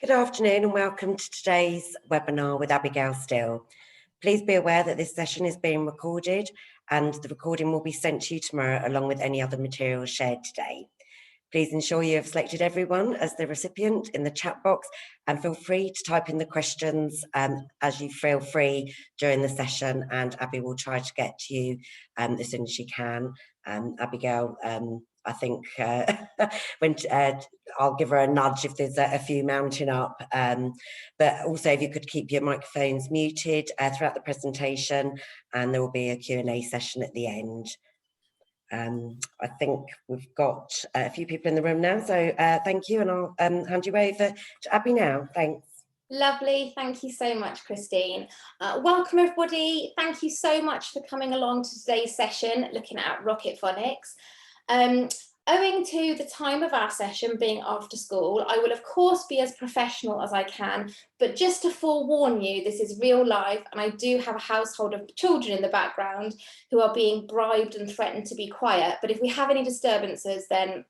Good afternoon and welcome to today's webinar with Abigail Steel. Please be aware that this session is being recorded and the recording will be sent to you tomorrow along with any other materials shared today. Please ensure you have selected everyone as the recipient in the chat box and feel free to type in the questions as you feel free during the session, and Abby will try to get to you as soon as she can. Abigail, I think when I'll give her a nudge if there's a few mounting up, but also if you could keep your microphones muted throughout the presentation, and there will be a Q&A session at the end. I think we've got a few people in the room now, so thank you, and I'll hand you over to Abby now. Thanks. Lovely, thank you so much, Christine. Welcome everybody, thank you so much for coming along to today's session looking at Rocket Phonics. Owing to the time of our session being after school, I will of course be as professional as I can, but just to forewarn you, this is real life and I do have a household of children in the background who are being bribed and threatened to be quiet, but if we have any disturbances, then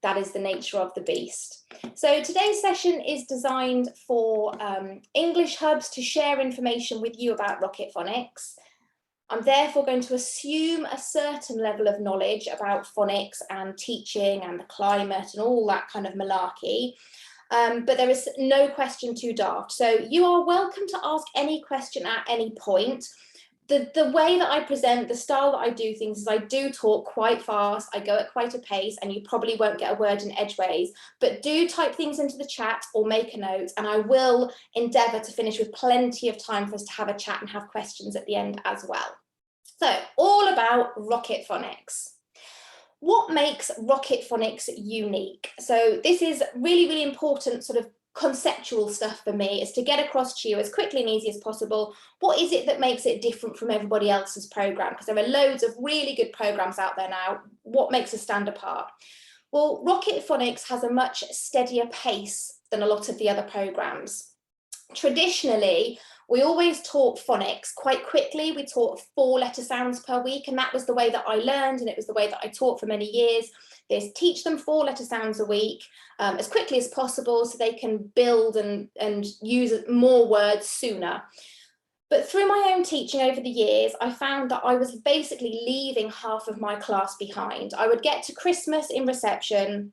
that is the nature of the beast. So today's session is designed for English hubs to share information with you about Rocket Phonics. I'm therefore going to assume a certain level of knowledge about phonics and teaching and the climate and all that kind of malarkey, but there is no question too daft. So you are welcome to ask any question at any point. The way that I present, the style that I do things is I do talk quite fast, I go at quite a pace, and you probably won't get a word in edgeways, but do type things into the chat or make a note, and I will endeavour to finish with plenty of time for us to have a chat and have questions at the end as well. So, all about Rocket Phonics. What makes Rocket Phonics unique? So this is really, really important sort of conceptual stuff for me, is to get across to you as quickly and easy as possible. What is it that makes it different from everybody else's program? Because there are loads of really good programs out there now. What makes us stand apart? Well, Rocket Phonics has a much steadier pace than a lot of the other programs. Traditionally, we always taught phonics quite quickly. We taught 4 letter sounds per week, and that was the way that I learned, and it was the way that I taught for many years. Is teach them 4 letter sounds a week as quickly as possible so they can build and use more words sooner. But through my own teaching over the years, I found that I was basically leaving half of my class behind. I would get to Christmas in reception,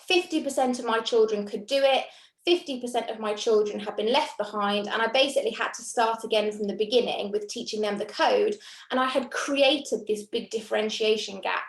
50% of my children could do it, 50% of my children had been left behind, and I basically had to start again from the beginning with teaching them the code, and I had created this big differentiation gap.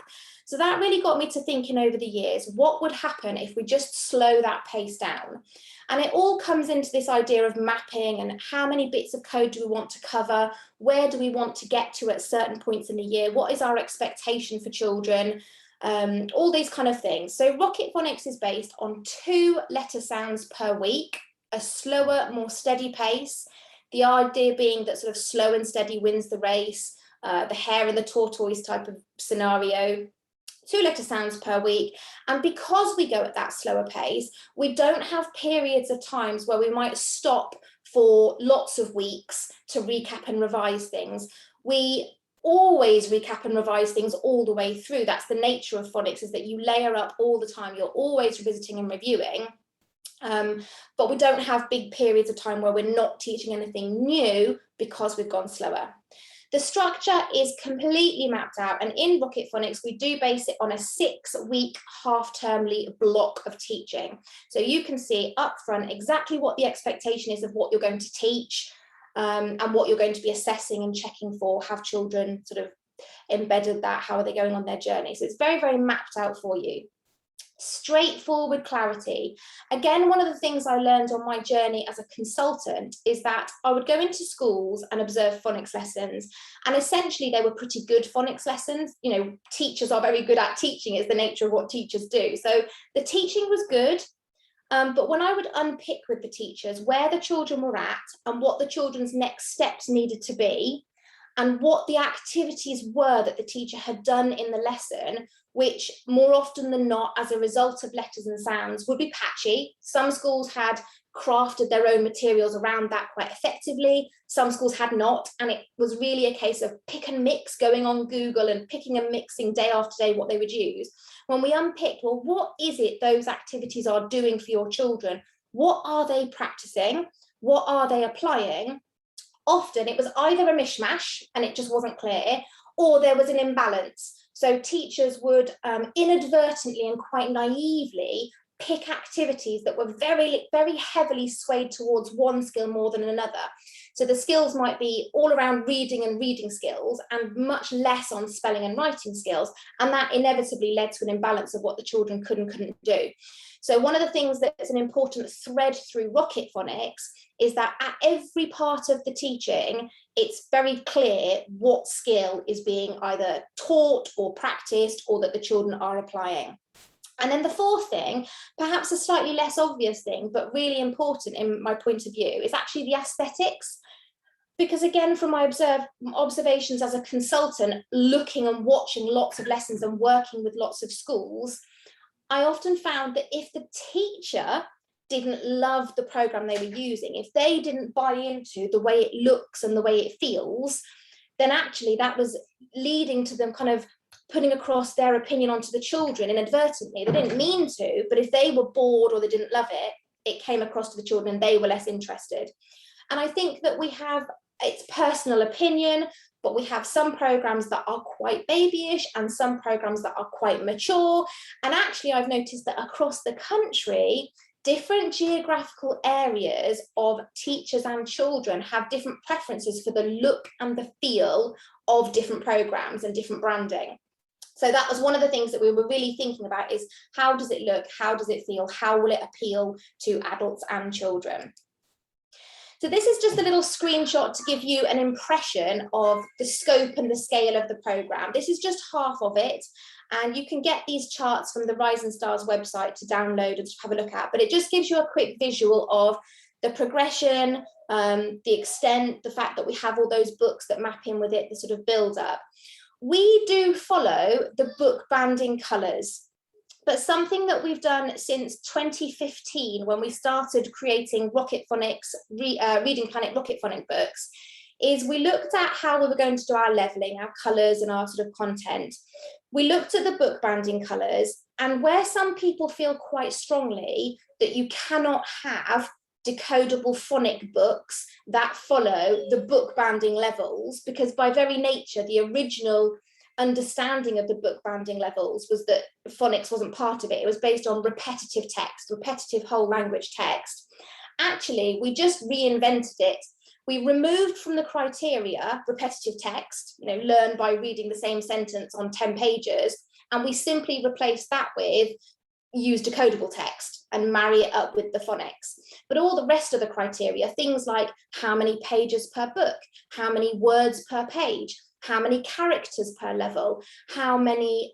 So that really got me to thinking over the years, what would happen if we just slow that pace down? And it all comes into this idea of mapping and how many bits of code do we want to cover? Where do we want to get to at certain points in the year? What is our expectation for children? All these kind of things. So Rocket Phonics is based on 2 letter sounds per week, a slower, more steady pace. The idea being that sort of slow and steady wins the race, the hare and the tortoise type of scenario. 2 letter sounds per week, and because we go at that slower pace, we don't have periods of times where we might stop for lots of weeks to recap and revise things. We always recap and revise things all the way through. That's the nature of phonics, is that you layer up all the time. You're always revisiting and reviewing, but we don't have big periods of time where we're not teaching anything new because we've gone slower. The structure is completely mapped out, and in Rocket Phonics we do base it on a 6-week half-termly block of teaching. So you can see up front exactly what the expectation is of what you're going to teach, and what you're going to be assessing and checking for. Have children sort of embedded that? How are they going on their journey? So it's very, very mapped out for you. Straightforward clarity. Again, one of the things I learned on my journey as a consultant is that I would go into schools and observe phonics lessons, and essentially they were pretty good phonics lessons. You know, teachers are very good at teaching, is the nature of what teachers do. So the teaching was good, but when I would unpick with the teachers where the children were at and what the children's next steps needed to be, and what the activities were that the teacher had done in the lesson, which more often than not, as a result of letters and sounds, would be patchy. Some schools had crafted their own materials around that quite effectively. Some schools had not, and it was really a case of pick and mix, going on Google and picking and mixing day after day what they would use. When we unpicked, well, what is it those activities are doing for your children? what are they practicing? What are they applying? Often it was either a mishmash and it just wasn't clear, or there was an imbalance. So teachers would inadvertently and quite naively pick activities that were very, very heavily swayed towards one skill more than another. So the skills might be all around reading and reading skills and much less on spelling and writing skills. And that inevitably led to an imbalance of what the children could and couldn't do. So one of the things that's an important thread through Rocket Phonics is that at every part of the teaching, it's very clear what skill is being either taught or practiced or that the children are applying. And then the fourth thing, perhaps a slightly less obvious thing, but really important in my point of view, is actually the aesthetics. Because again, from my observations as a consultant, looking and watching lots of lessons and working with lots of schools, I often found that if the teacher didn't love the program they were using, if they didn't buy into the way it looks and the way it feels, then actually that was leading to them kind of putting across their opinion onto the children inadvertently. They didn't mean to, but if they were bored or they didn't love it, it came across to the children and they were less interested. And I think that we have, it's personal opinion, but we have some programs that are quite babyish and some programs that are quite mature. And actually, I've noticed that across the country, different geographical areas of teachers and children have different preferences for the look and the feel of different programs and different branding. So that was one of the things that we were really thinking about, is how does it look? How does it feel? How will it appeal to adults and children? So this is just a little screenshot to give you an impression of the scope and the scale of the programme. This is just half of it, and you can get these charts from the Rising Stars website to download and to have a look at, but it just gives you a quick visual of the progression, the extent, the fact that we have all those books that map in with it, the sort of build up. We do follow the book banding colours. But something that we've done since 2015, when we started creating Rocket Phonics, Reading Planet Rocket Phonics books, is we looked at how we were going to do our levelling, our colours and our sort of content. We looked at the book banding colours, and where some people feel quite strongly that you cannot have decodable phonic books that follow the book banding levels, because by very nature, the original understanding of the book banding levels was that phonics wasn't part of it. It was based on repetitive text, repetitive whole language text. Actually, we just reinvented it. We removed from the criteria repetitive text, learn by reading the same sentence on 10 pages, and we simply replaced that with use decodable text and marry it up with the phonics. But all the rest of the criteria, things like how many pages per book, how many words per page, how many characters per level, how many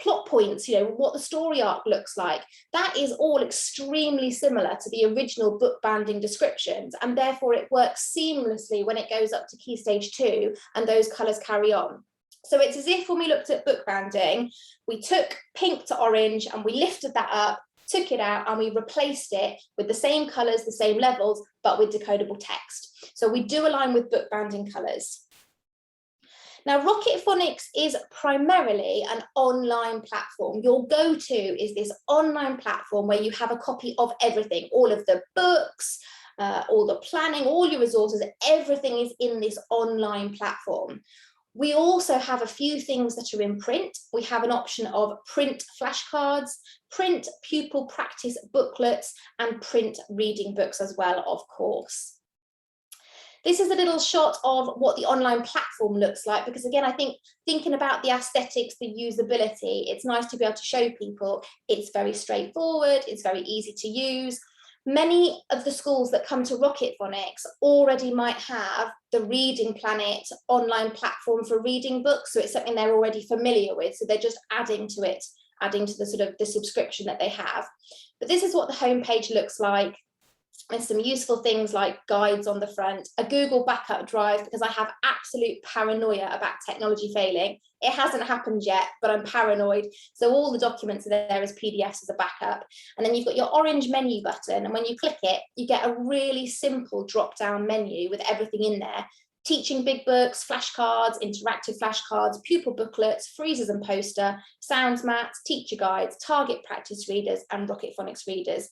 plot points, what the story arc looks like, that is all extremely similar to the original book banding descriptions, and therefore it works seamlessly when it goes up to Key Stage 2 and those colours carry on. So it's as if when we looked at book banding, we took pink to orange and we lifted that up, took it out, and we replaced it with the same colours, the same levels, but with decodable text. So we do align with book banding colours. Now, Rocket Phonics is primarily an online platform. Your go-to is this online platform where you have a copy of everything, all of the books, all the planning, all your resources, everything is in this online platform. We also have a few things that are in print. We have an option of print flashcards, print pupil practice booklets, and print reading books as well, of course. This is a little shot of what the online platform looks like, because again, I think thinking about the aesthetics, the usability, it's nice to be able to show people it's very straightforward, it's very easy to use. Many of the schools that come to Rocket Phonics already might have the Reading Planet online platform for reading books, so it's something they're already familiar with, so they're just adding to it, adding to the sort of the subscription that they have. But this is what the homepage looks like. There's some useful things like guides on the front, a Google backup drive, because I have absolute paranoia about technology failing. It hasn't happened yet, but I'm paranoid. So all the documents are there as PDFs as a backup. And then you've got your orange menu button. And when you click it, you get a really simple drop-down menu with everything in there. teaching big books, flashcards, interactive flashcards, pupil booklets, freezers and poster, sounds mats, teacher guides, target practice readers, and Rocket Phonics readers.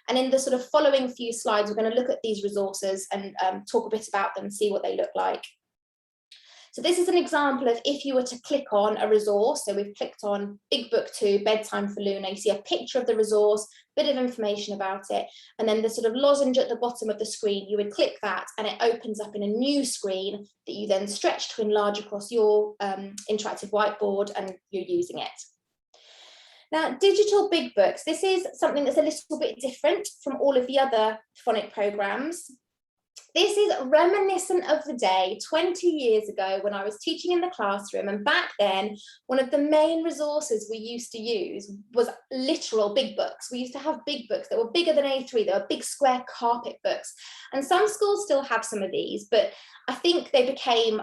And in the sort of following few slides, we're going to look at these resources and talk a bit about them and see what they look like. So this is an example of if you were to click on a resource. So we've clicked on Big Book 2, Bedtime for Luna. You see a picture of the resource, bit of information about it, and then the sort of lozenge at the bottom of the screen, you would click that and it opens up in a new screen that you then stretch to enlarge across your interactive whiteboard, and you're using it. Now, digital big books, this is something that's a little bit different from all of the other phonic programs. This is reminiscent of the day 20 years ago when I was teaching in the classroom, and back then one of the main resources we used to use was literal big books. We used to have big books that were bigger than A3, they were big square carpet books, and some schools still have some of these, but I think they became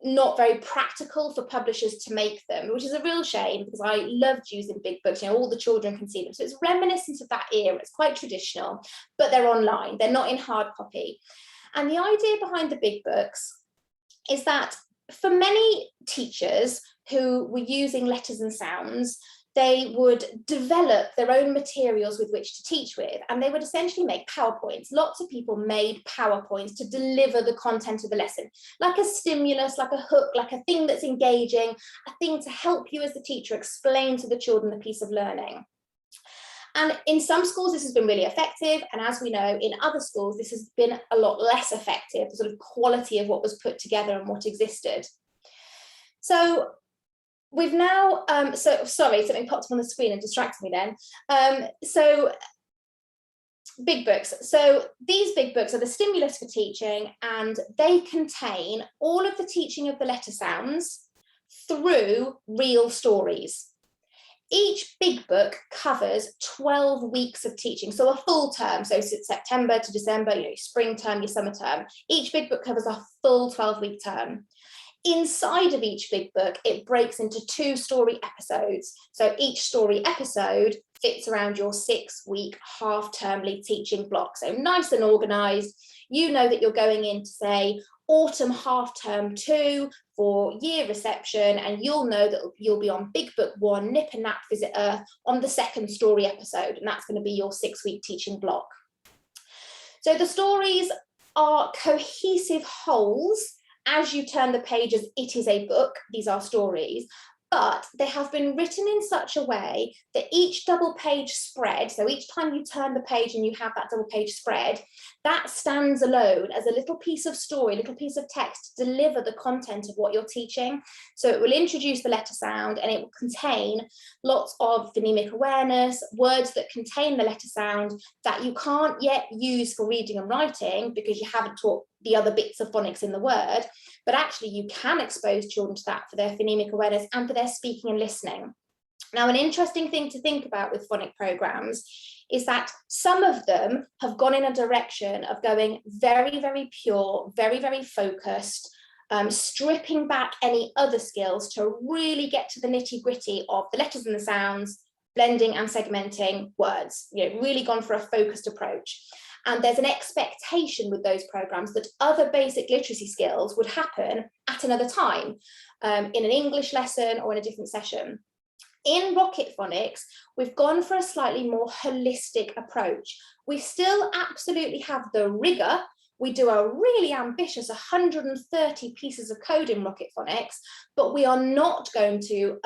not very practical for publishers to make them, which is a real shame because I loved using big books, you know, all the children can see them. So it's reminiscent of that era, it's quite traditional, but they're online, they're not in hard copy. And the idea behind the big books is that for many teachers who were using letters and sounds, they would develop their own materials with which to teach with, and they would essentially make PowerPoints. Lots of people made PowerPoints to deliver the content of the lesson, like a stimulus, like a hook, like a thing that's engaging, a thing to help you as the teacher explain to the children the piece of learning. And in some schools, this has been really effective. And as we know, in other schools, this has been a lot less effective, the sort of quality of what was put together and what existed. So we've now, sorry, something popped up on the screen and distracted me then. So big books. So these big books are the stimulus for teaching, and they contain all of the teaching of the letter sounds through real stories. Each big book covers 12 weeks of teaching, so a full term, so September to December, you know, spring term, your summer term. Each big book covers a full 12-week term. Inside of each big book, it breaks into 2 story episodes. So each story episode fits around your 6-week half-termly teaching block. So nice and organised. You know that you're going into, say, autumn half-term 2 for year reception, and you'll know that you'll be on Big Book 1, Nip and Nap Visit Earth, on the 2nd story episode, and that's going to be your 6-week teaching block. So the stories are cohesive wholes. As you turn the pages, it is a book. These are stories, but they have been written in such a way that each double page spread, so each time you turn the page and you have that double page spread, that stands alone as a little piece of story, a little piece of text to deliver the content of what you're teaching. So it will introduce the letter sound, and it will contain lots of phonemic awareness, words that contain the letter sound that you can't yet use for reading and writing because you haven't taught the other bits of phonics in the word, but actually you can expose children to that for their phonemic awareness and for their speaking and listening. Now, an interesting thing to think about with phonic programs is that some of them have gone in a direction of going very, very pure, very, very focused, stripping back any other skills to really get to the nitty-gritty of the letters and the sounds, blending and segmenting words, you know, really gone for a focused approach. And there's an expectation with those programs that other basic literacy skills would happen at another time, in an English lesson or in a different session. In Rocket Phonics, we've gone for a slightly more holistic approach. We still absolutely have the rigor. We do a really ambitious 130 pieces of code in Rocket Phonics, but we are not going to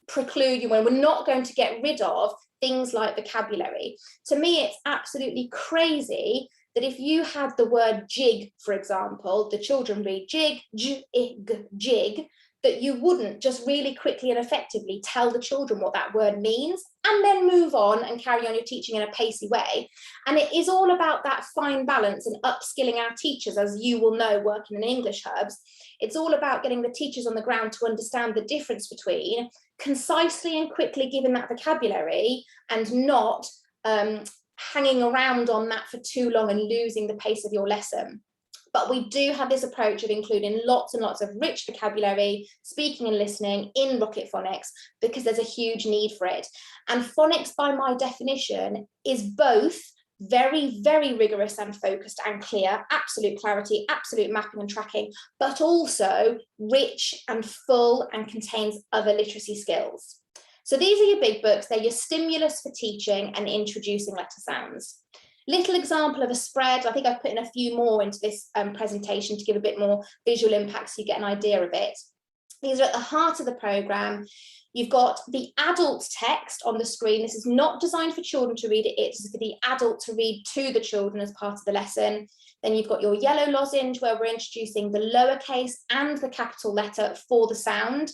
preclude you, when we're not going to get rid of things like vocabulary. To me, it's absolutely crazy that if you had the word jig, for example, the children read jig, jig, that you wouldn't just really quickly and effectively tell the children what that word means and then move on and carry on your teaching in a pacey way. And it is all about that fine balance and upskilling our teachers, as you will know working in English hubs. It's all about getting the teachers on the ground to understand the difference between concisely and quickly giving that vocabulary and not hanging around on that for too long and losing the pace of your lesson. But we do have this approach of including lots and lots of rich vocabulary, speaking and listening in Rocket Phonics, because there's a huge need for it. And phonics, by my definition, is both very, very rigorous and focused and clear, absolute clarity, absolute mapping and tracking, but also rich and full and contains other literacy skills. So these are your big books. They're your stimulus for teaching and introducing letter sounds. Little example of a spread. I think I've put in a few more into this presentation to give a bit more visual impact so you get an idea of it. These are at the heart of the programme. You've got the adult text on the screen. This is not designed for children to read it. It's for the adult to read to the children as part of the lesson. Then you've got your yellow lozenge where we're introducing the lowercase and the capital letter for the sound.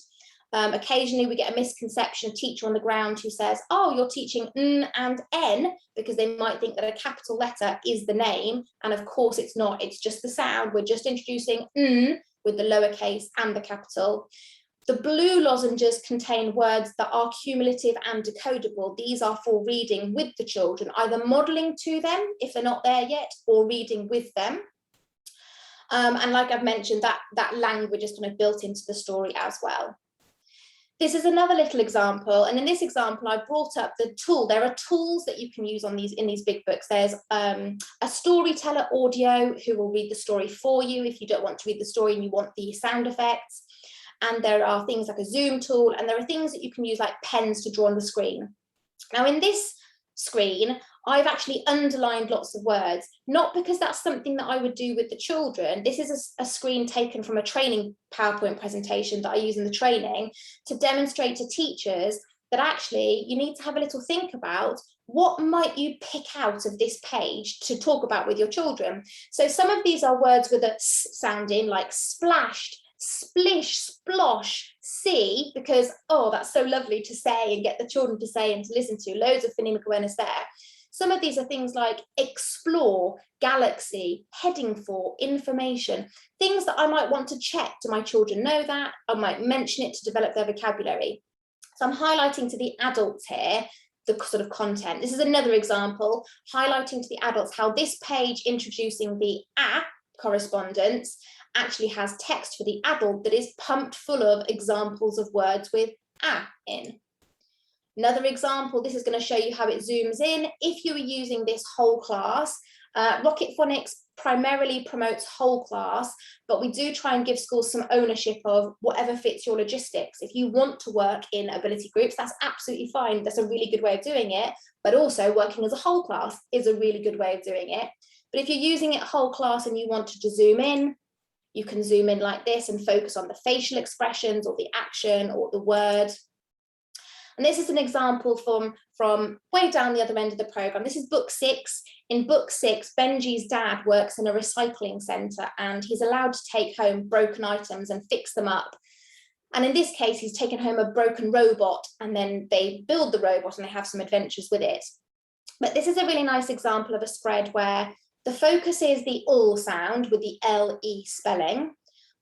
Occasionally we get a misconception, a teacher on the ground who says, oh, you're teaching N and N, because they might think that a capital letter is the name. And of course it's not, it's just the sound. We're just introducing N with the lowercase and the capital. The blue lozenges contain words that are cumulative and decodable. These are for reading with the children, either modelling to them if they're not there yet, or reading with them. And like I've mentioned, that language is kind of built into the story as well. This is another little example, and in this example I brought up the tool. There are tools that you can use in these big books. There's a storyteller audio who will read the story for you if you don't want to read the story and you want the sound effects. And there are things like a zoom tool, and there are things that you can use like pens to draw on the screen. Now in this screen, I've actually underlined lots of words, not because that's something that I would do with the children. This is a screen taken from a training PowerPoint presentation that I use in the training to demonstrate to teachers that actually you need to have a little think about what might you pick out of this page to talk about with your children. So some of these are words with a S sound in, like splashed, splish, splosh, see, because, oh, that's so lovely to say and get the children to say and to listen to. Loads of phonemic awareness there. Some of these are things like explore, galaxy, heading for, information, things that I might want to check. Do my children know that? I might mention it to develop their vocabulary. So I'm highlighting to the adults here the sort of content. This is another example, highlighting to the adults how this page introducing the A correspondence actually has text for the adult that is pumped full of examples of words with A in. Another example, this is going to show you how it zooms in. If you were using this whole class, Rocket Phonics primarily promotes whole class, but we do try and give schools some ownership of whatever fits your logistics. If you want to work in ability groups, that's absolutely fine. That's a really good way of doing it, but also working as a whole class is a really good way of doing it. But if you're using it whole class and you wanted to zoom in, you can zoom in like this and focus on the facial expressions or the action or the word. And this is an example from way down the other end of the programme. This is book 6. In book 6, Benji's dad works in a recycling centre and he's allowed to take home broken items and fix them up. And in this case, he's taken home a broken robot and then they build the robot and they have some adventures with it. But this is a really nice example of a spread where the focus is the ul sound with the L-E spelling,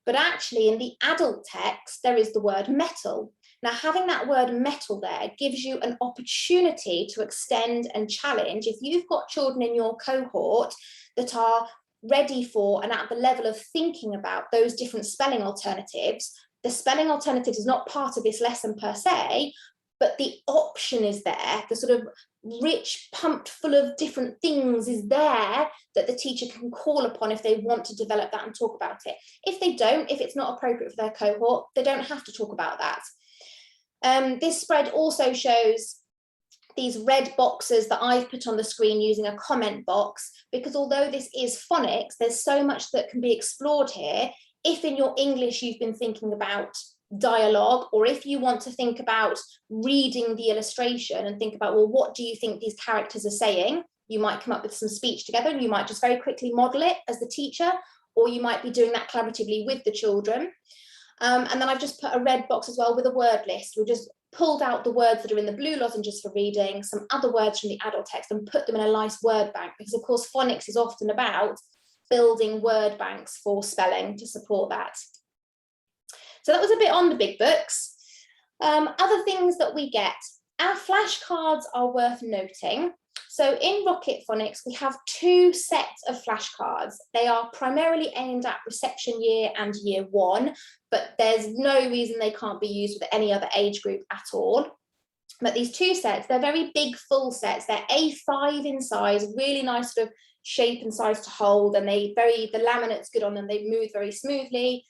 but actually in the adult text, there is the word metal. Now, having that word metal there gives you an opportunity to extend and challenge. If you've got children in your cohort that are ready for and at the level of thinking about those different spelling alternatives, the spelling alternative is not part of this lesson per se, but the option is there, the sort of rich, pumped full of different things is there that the teacher can call upon if they want to develop that and talk about it. If they don't, if it's not appropriate for their cohort, they don't have to talk about that. This spread also shows these red boxes that I've put on the screen using a comment box, because although this is phonics, there's so much that can be explored here. If in your English you've been thinking about dialogue, or if you want to think about reading the illustration and think about, well, what do you think these characters are saying? You might come up with some speech together and you might just very quickly model it as the teacher, or you might be doing that collaboratively with the children. And then I've just put a red box as well with a word list. We just pulled out the words that are in the blue lozenges for reading, some other words from the adult text, and put them in a nice word bank, because of course phonics is often about building word banks for spelling to support that. So that was a bit on the big books. Other things that we get, our flashcards are worth noting. So in Rocket Phonics, we have 2 sets of flashcards. They are primarily aimed at reception year and year 1, but there's no reason they can't be used with any other age group at all. But these 2 sets, they're very big, full sets. They're A5 in size, really nice sort of shape and size to hold, and the laminate's good on them. They move very smoothly.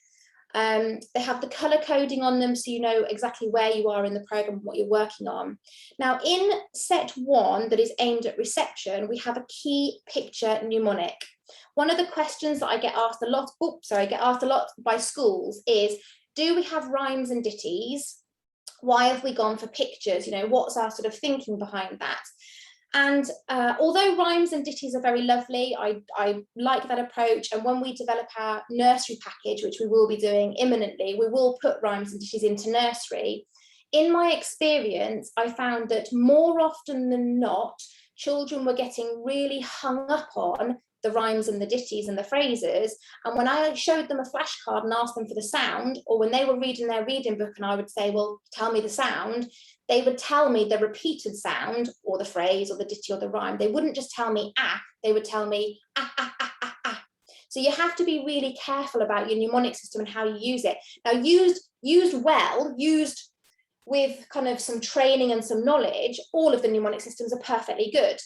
They have the color coding on them, so you know exactly where you are in the program and what you're working on. Now, in set 1 that is aimed at reception, we have a key picture mnemonic. One of the questions that I get asked a lot by schools is, do we have rhymes and ditties? Why have we gone for pictures? You know, what's our sort of thinking behind that? And although rhymes and ditties are very lovely, I like that approach. And when we develop our nursery package, which we will be doing imminently, we will put rhymes and ditties into nursery. In my experience, I found that more often than not, children were getting really hung up on the rhymes and the ditties and the phrases. And when I showed them a flashcard and asked them for the sound, or when they were reading their reading book and I would say, well, tell me the sound, they would tell me the repeated sound or the phrase or the ditty or the rhyme. They wouldn't just tell me ah, they would tell me ah, ah, ah, ah, ah. So you have to be really careful about your mnemonic system and how you use it. Now, used with kind of some training and some knowledge, all of the mnemonic systems are perfectly good.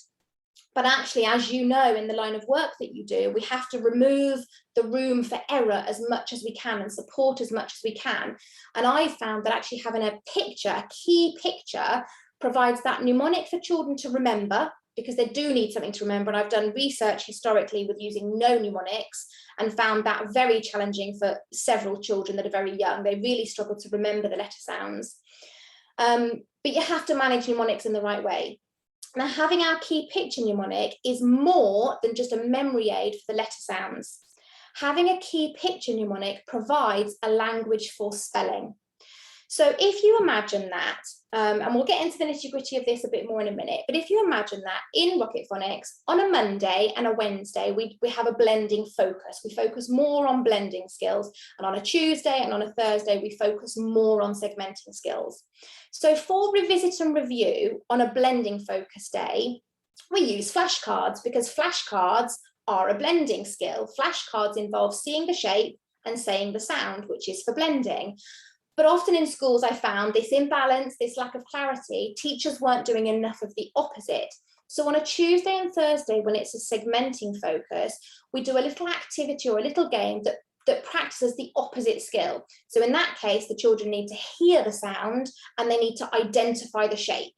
But actually, as you know, in the line of work that you do, we have to remove the room for error as much as we can and support as much as we can. And I found that actually having a picture, a key picture, provides that mnemonic for children to remember, because they do need something to remember. And I've done research historically with using no mnemonics and found that very challenging for several children that are very young. They really struggle to remember the letter sounds. But you have to manage mnemonics in the right way. Now, having our key picture mnemonic is more than just a memory aid for the letter sounds. Having a key picture mnemonic provides a language for spelling. So if you imagine that, and we'll get into the nitty-gritty of this a bit more in a minute, but if you imagine that in Rocket Phonics, on a Monday and a Wednesday, we have a blending focus. We focus more on blending skills, and on a Tuesday and on a Thursday, we focus more on segmenting skills. So for revisit and review on a blending focus day, we use flashcards, because flashcards are a blending skill. Flashcards involve seeing the shape and saying the sound, which is for blending. But often in schools, I found this imbalance, this lack of clarity. Teachers weren't doing enough of the opposite. So on a Tuesday and Thursday, when it's a segmenting focus, we do a little activity or a little game that practices the opposite skill. So in that case, the children need to hear the sound and they need to identify the shape.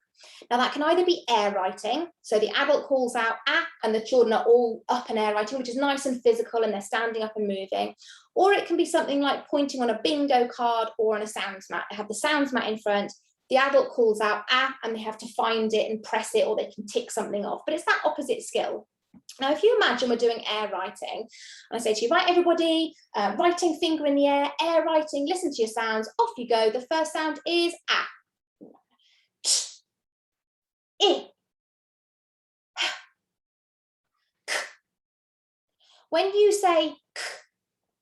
Now that can either be air writing, so the adult calls out ah, and the children are all up and air writing, which is nice and physical and they're standing up and moving. Or it can be something like pointing on a bingo card or on a sounds mat. They have the sounds mat in front, the adult calls out ah, and they have to find it and press it, or they can tick something off, but it's that opposite skill. Now, if you imagine we're doing air writing, and I say to you, right, everybody, writing, finger in the air writing, listen to your sounds, off you go. The first sound is ah. When you say k,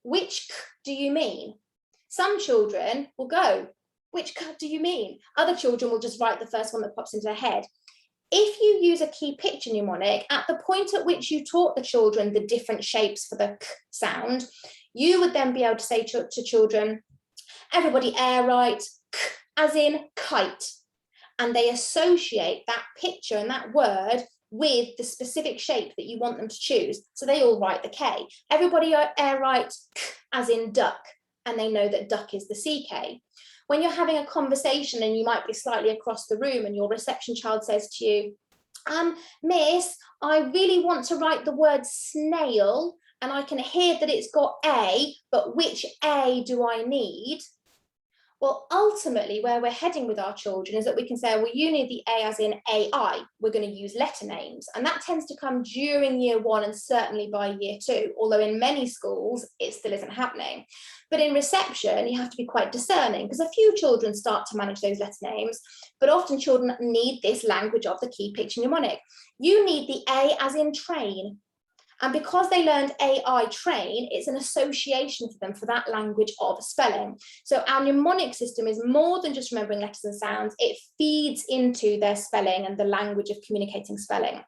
which k do you mean? Some children will go, which k do you mean? Other children will just write the first one that pops into their head. If you use a key picture mnemonic, at the point at which you taught the children the different shapes for the k sound, you would then be able to say to children, everybody air write k as in kite. And they associate that picture and that word with the specific shape that you want them to choose. So they all write the K. Everybody air write k as in duck, and they know that duck is the CK. When you're having a conversation and you might be slightly across the room and your reception child says to you, Miss, I really want to write the word snail and I can hear that it's got A, but which A do I need? Well, ultimately, where we're heading with our children is that we can say, well, you need the A as in AI. We're going to use letter names. And that tends to come during year 1 and certainly by year 2, although in many schools, it still isn't happening. But in reception, you have to be quite discerning because a few children start to manage those letter names, but often children need this language of the key picture mnemonic. You need the A as in train. And because they learned AI train, it's an association for them for that language of spelling. So our mnemonic system is more than just remembering letters and sounds. It feeds into their spelling and the language of communicating spelling.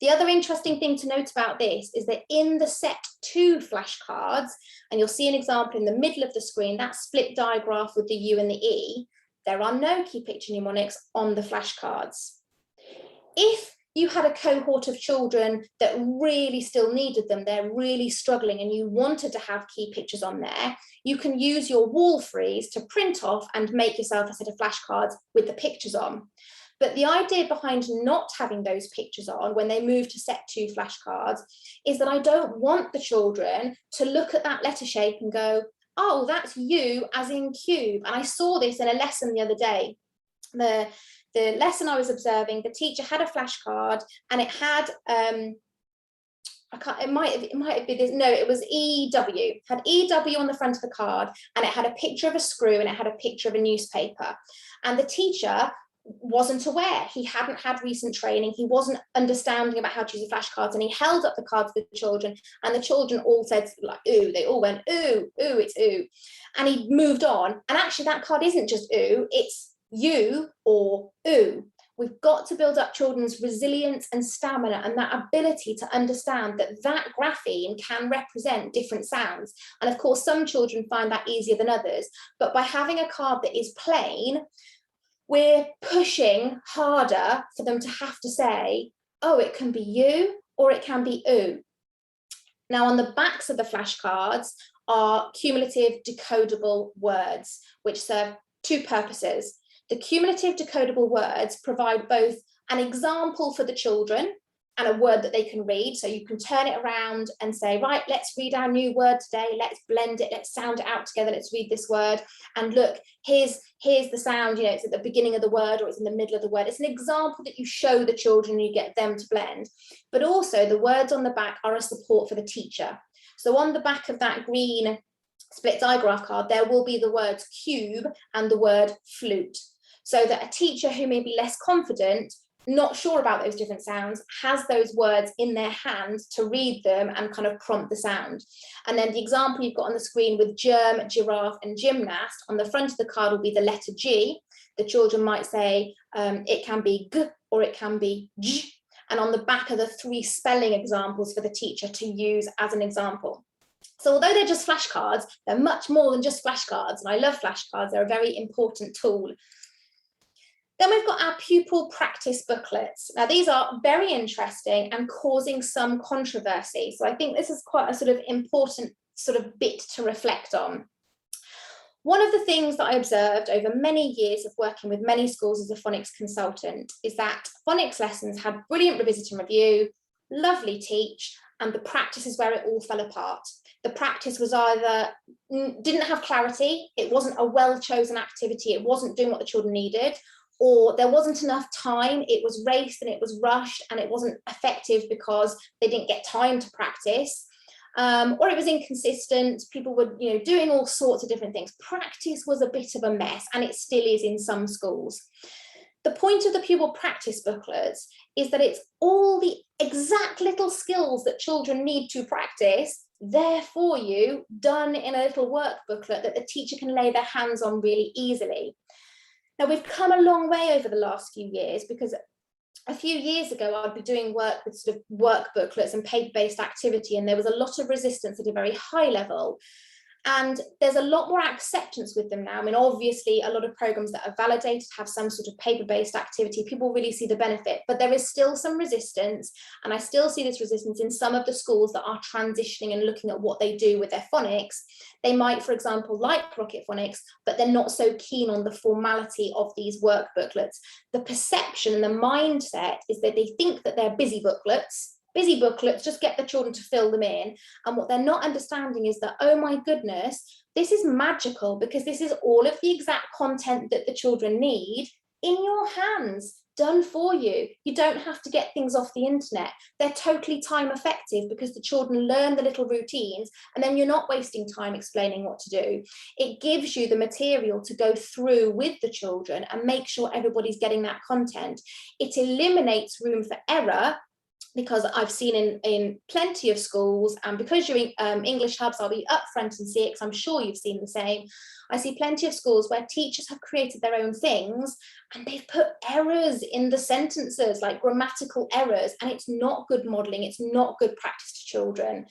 The other interesting thing to note about this is that in the set 2 flashcards, and you'll see an example in the middle of the screen, that split diagraph with the U and the E, there are no key picture mnemonics on the flashcards. If you had a cohort of children that really still needed them, they're really struggling, and you wanted to have key pictures on there, you can use your wall freeze to print off and make yourself a set of flashcards with the pictures on. But the idea behind not having those pictures on when they move to set 2 flashcards is that I don't want the children to look at that letter shape and go, oh, that's U as in cube. And I saw this in a lesson the other day. The lesson I was observing, the teacher had a flashcard and it had, it might have been this, no, it was EW, had EW on the front of the card, and it had a picture of a screw and it had a picture of a newspaper. And the teacher wasn't aware, he hadn't had recent training, he wasn't understanding about how to use the flashcards, and he held up the card to the children, and the children all said, like, ooh, they all went, ooh, ooh, it's ooh. And he moved on, and actually that card isn't just ooh, it's you or ooh. We've got to build up children's resilience and stamina and that ability to understand that that grapheme can represent different sounds. And of course, some children find that easier than others, but by having a card that is plain, we're pushing harder for them to have to say, oh, it can be you or it can be ooh. Now, on the backs of the flashcards are cumulative decodable words, which serve 2 purposes. The cumulative decodable words provide both an example for the children and a word that they can read. So you can turn it around and say, right, let's read our new word today. Let's blend it. Let's sound it out together. Let's read this word. And look, here's the sound, you know, it's at the beginning of the word or it's in the middle of the word. It's an example that you show the children and you get them to blend. But also the words on the back are a support for the teacher. So on the back of that green split digraph card, there will be the words cube and the word flute. So that a teacher who may be less confident, not sure about those different sounds, has those words in their hand to read them and kind of prompt the sound. And then the example you've got on the screen with germ, giraffe and gymnast, on the front of the card will be the letter G. The children might say it can be G or it can be J. And on the back are the 3 spelling examples for the teacher to use as an example. So although they're just flashcards, they're much more than just flashcards. And I love flashcards, they're a very important tool. Then we've got our pupil practice booklets. Now these are very interesting and causing some controversy. So I think this is quite a sort of important sort of bit to reflect on. One of the things that I observed over many years of working with many schools as a phonics consultant is that phonics lessons had brilliant revisit and review, lovely teach, and the practice is where it all fell apart. The practice was either didn't have clarity, it wasn't a well-chosen activity, it wasn't doing what the children needed, or there wasn't enough time, it was raced and it was rushed and it wasn't effective because they didn't get time to practice, or it was inconsistent, people were doing all sorts of different things. Practice was a bit of a mess, and it still is in some schools. The point of the pupil practice booklets is that it's all the exact little skills that children need to practice there for you, done in a little work booklet that the teacher can lay their hands on really easily. Now, we've come a long way over the last few years, because a few years ago, I'd be doing work with sort of work booklets and paper-based activity, and there was a lot of resistance at a very high level. And there's a lot more acceptance with them now. I mean, obviously, a lot of programs that are validated have some sort of paper-based activity. People really see the benefit, but there is still some resistance. And I still see this resistance in some of the schools that are transitioning and looking at what they do with their phonics. They might, for example, like Rocket Phonics, but they're not so keen on the formality of these work booklets. The perception and the mindset is that they think that they're busy booklets, just get the children to fill them in. And what they're not understanding is that, oh my goodness, this is magical, because this is all of the exact content that the children need in your hands, done for you. You don't have to get things off the internet. They're totally time effective because the children learn the little routines, and then you're not wasting time explaining what to do. It gives you the material to go through with the children and make sure everybody's getting that content. It eliminates room for error, because I've seen in plenty of schools, and because you're in English hubs, I'll be upfront and see it, because I'm sure you've seen the same. I see plenty of schools where teachers have created their own things and they've put errors in the sentences, like grammatical errors, and it's not good modelling, it's not good practice to children.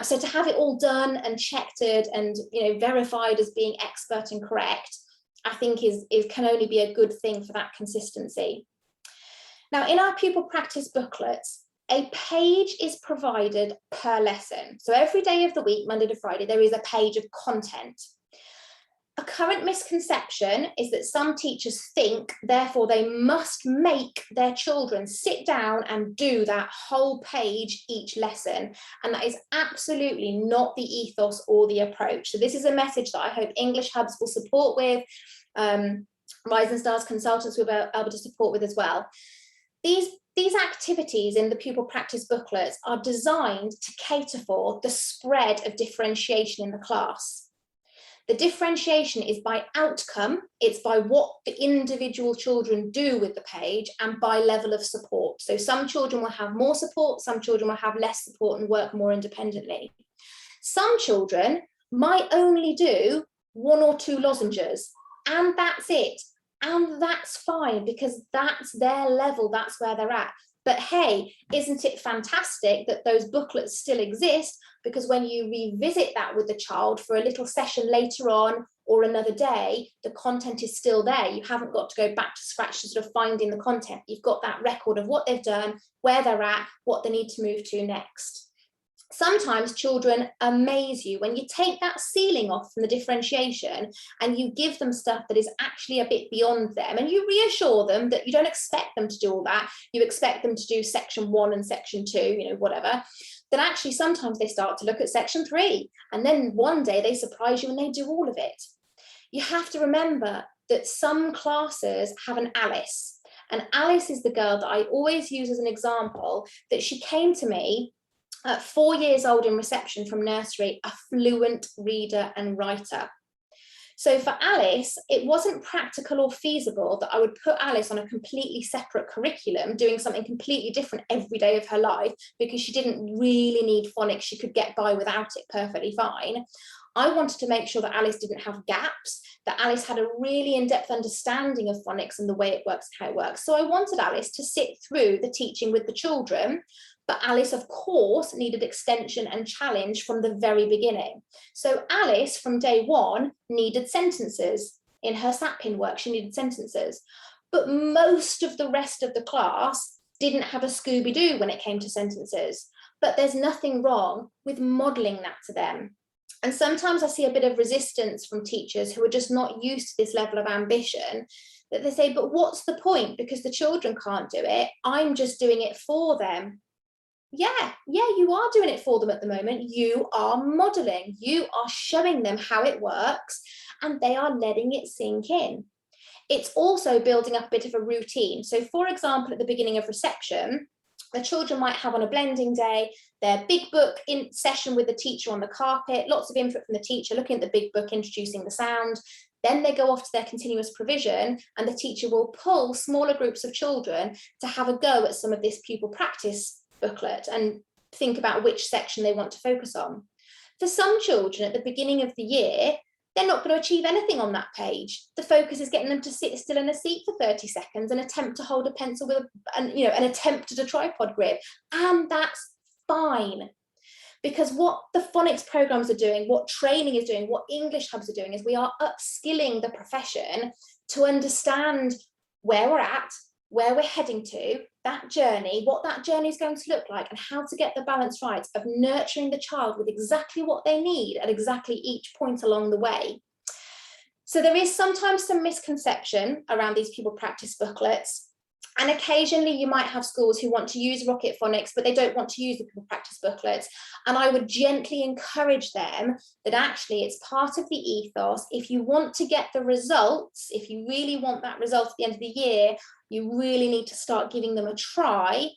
So to have it all done and checked and verified as being expert and correct, I think can only be a good thing for that consistency. Now, in our pupil practice booklets, a page is provided per lesson. So every day of the week, Monday to Friday, there is a page of content. A current misconception is that some teachers think, therefore, they must make their children sit down and do that whole page each lesson. And that is absolutely not the ethos or the approach. So this is a message that I hope English Hubs will support with, Rising Stars consultants will be able to support with as well. These activities in the pupil practice booklets are designed to cater for the spread of differentiation in the class. The differentiation is by outcome, it's by what the individual children do with the page and by level of support. So some children will have more support, some children will have less support and work more independently. Some children might only do 1 or 2 lozenges, and that's it. And that's fine, because that's their level, that's where they're at. But hey, isn't it fantastic that those booklets still exist? Because when you revisit that with the child for a little session later on or another day, the content is still there. You haven't got to go back to scratch to sort of finding the content. You've got that record of what they've done, where they're at, what they need to move to next. Sometimes children amaze you when you take that ceiling off from the differentiation and you give them stuff that is actually a bit beyond them, and you reassure them that you don't expect them to do all that. You expect them to do section 1 and section 2, you know, whatever. Then actually sometimes they start to look at section 3, and then one day they surprise you and they do all of it. You have to remember that some classes have an Alice, and Alice is the girl that I always use as an example, that she came to me at 4 years old in reception from nursery, a fluent reader and writer. So for Alice, it wasn't practical or feasible that I would put Alice on a completely separate curriculum, doing something completely different every day of her life, because she didn't really need phonics. She could get by without it perfectly fine. I wanted to make sure that Alice didn't have gaps, that Alice had a really in-depth understanding of phonics and the way it works and how it works. So I wanted Alice to sit through the teaching with the children, but Alice, of course, needed extension and challenge from the very beginning. So Alice, from day 1, needed sentences. In her SATPIN work, she needed sentences. But most of the rest of the class didn't have a Scooby-Doo when it came to sentences. But there's nothing wrong with modelling that to them. And sometimes I see a bit of resistance from teachers who are just not used to this level of ambition, that they say, but what's the point? Because the children can't do it, I'm just doing it for them. Yeah, you are doing it for them at the moment. You are modelling, you are showing them how it works, and they are letting it sink in. It's also building up a bit of a routine. So for example, at the beginning of reception, the children might have on a blending day their big book in session with the teacher on the carpet, lots of input from the teacher, looking at the big book, introducing the sound. Then they go off to their continuous provision, and the teacher will pull smaller groups of children to have a go at some of this pupil practice booklet and think about which section they want to focus on. For some children at the beginning of the year, they're not going to achieve anything on that page. The focus is getting them to sit still in a seat for 30 seconds and attempt to hold a pencil with an attempt at a tripod grip. And that's fine. Because what the phonics programs are doing, what training is doing, what English Hubs are doing, is we are upskilling the profession to understand where we're at, where we're heading to, that journey, what that journey is going to look like, and how to get the balance right of nurturing the child with exactly what they need at exactly each point along the way. So there is sometimes some misconception around these pupil practice booklets. And occasionally you might have schools who want to use Rocket Phonics, but they don't want to use the pupil practice booklets. And I would gently encourage them that actually it's part of the ethos. If you want to get the results, if you really want that result at the end of the year, you really need to start giving them a try.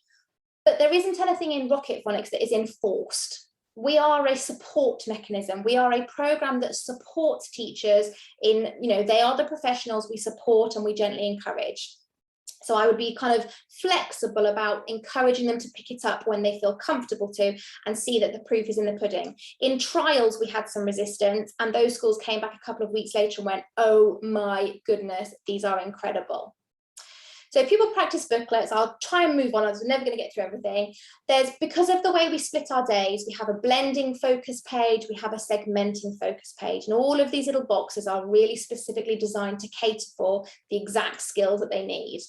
But there isn't anything in Rocket Phonics that is enforced. We are a support mechanism. We are a program that supports teachers in, they are the professionals we support and we gently encourage. So I would be kind of flexible about encouraging them to pick it up when they feel comfortable to, and see that the proof is in the pudding. In trials, we had some resistance, and those schools came back a couple of weeks later and went, oh my goodness, these are incredible. So pupil practice booklets, I'll try and move on, I was never going to get through everything. Because of the way we split our days, we have a blending focus page, we have a segmenting focus page, and all of these little boxes are really specifically designed to cater for the exact skills that they need.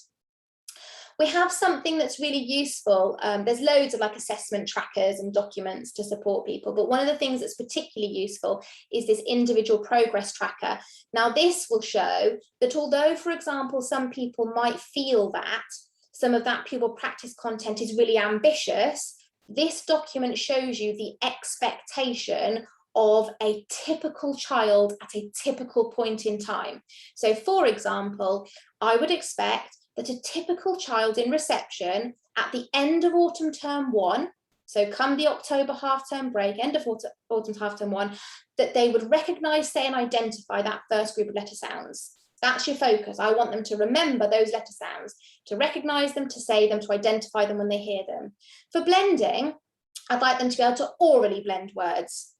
We have something that's really useful. There's loads of like assessment trackers and documents to support people, but one of the things that's particularly useful is this individual progress tracker. Now, this will show that although, for example, some people might feel that some of that pupil practice content is really ambitious, this document shows you the expectation of a typical child at a typical point in time. So, for example, I would expect that a typical child in reception at the end of autumn term 1, so come the October half-term break, end of autumn half-term 1, that they would recognise, say, and identify that first group of letter sounds. That's your focus. I want them to remember those letter sounds, to recognise them, to say them, to identify them when they hear them. For blending, I'd like them to be able to orally blend words.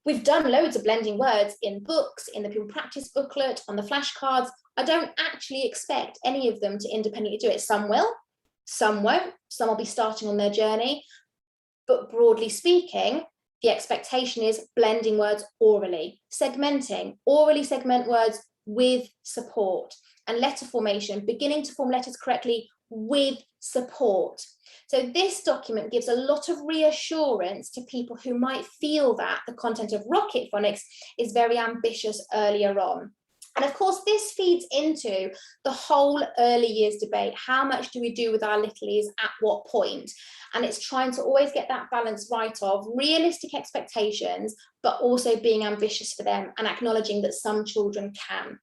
We've done loads of blending words in books, in the pupil practice booklet, on the flashcards. I don't actually expect any of them to independently do it. Some will, some won't, some will be starting on their journey. But broadly speaking, the expectation is blending words orally, segmenting, orally segment words with support, and letter formation, beginning to form letters correctly with support. So this document gives a lot of reassurance to people who might feel that the content of Rocket Phonics is very ambitious earlier on. And of course, this feeds into the whole early years debate. How much do we do with our littlies at what point? And it's trying to always get that balance right of realistic expectations, but also being ambitious for them and acknowledging that some children can.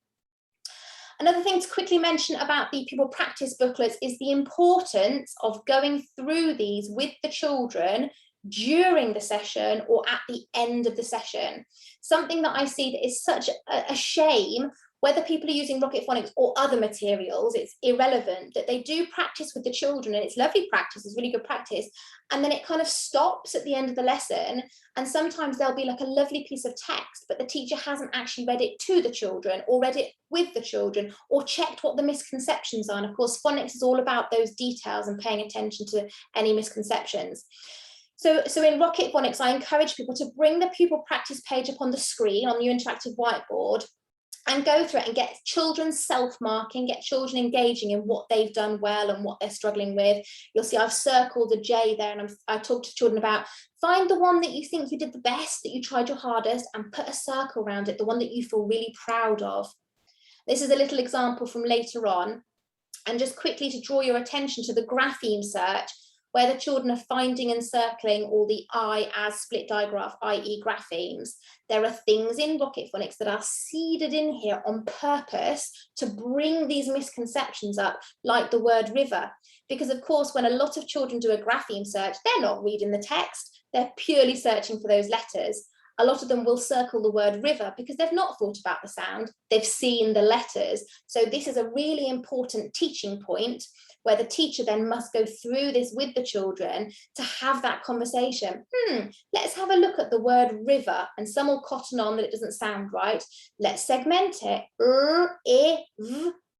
Another thing to quickly mention about the pupil practice booklets is the importance of going through these with the children during the session or at the end of the session. Something that I see that is such a shame, whether people are using Rocket Phonics or other materials, it's irrelevant, that they do practice with the children, and it's lovely practice, it's really good practice, and then it kind of stops at the end of the lesson, and sometimes there'll be like a lovely piece of text, but the teacher hasn't actually read it to the children or read it with the children or checked what the misconceptions are. And of course, phonics is all about those details and paying attention to any misconceptions. So in Rocket Phonics, I encourage people to bring the pupil practice page up on the screen, on the interactive whiteboard, and go through it and get children self-marking, get children engaging in what they've done well and what they're struggling with. You'll see I've circled a J there, and I talk to children about, find the one that you think you did the best, that you tried your hardest, and put a circle around it, the one that you feel really proud of. This is a little example from later on. And just quickly to draw your attention to the Grapheme search, where the children are finding and circling all the I as split digraph, i.e. graphemes. There are things in Rocket Phonics that are seeded in here on purpose to bring these misconceptions up, like the word river. Because of course, when a lot of children do a grapheme search, they're not reading the text, they're purely searching for those letters. A lot of them will circle the word river because they've not thought about the sound, they've seen the letters. So this is a really important teaching point, where the teacher then must go through this with the children to have that conversation. Let's have a look at the word river, and some will cotton on that it doesn't sound right. Let's segment it.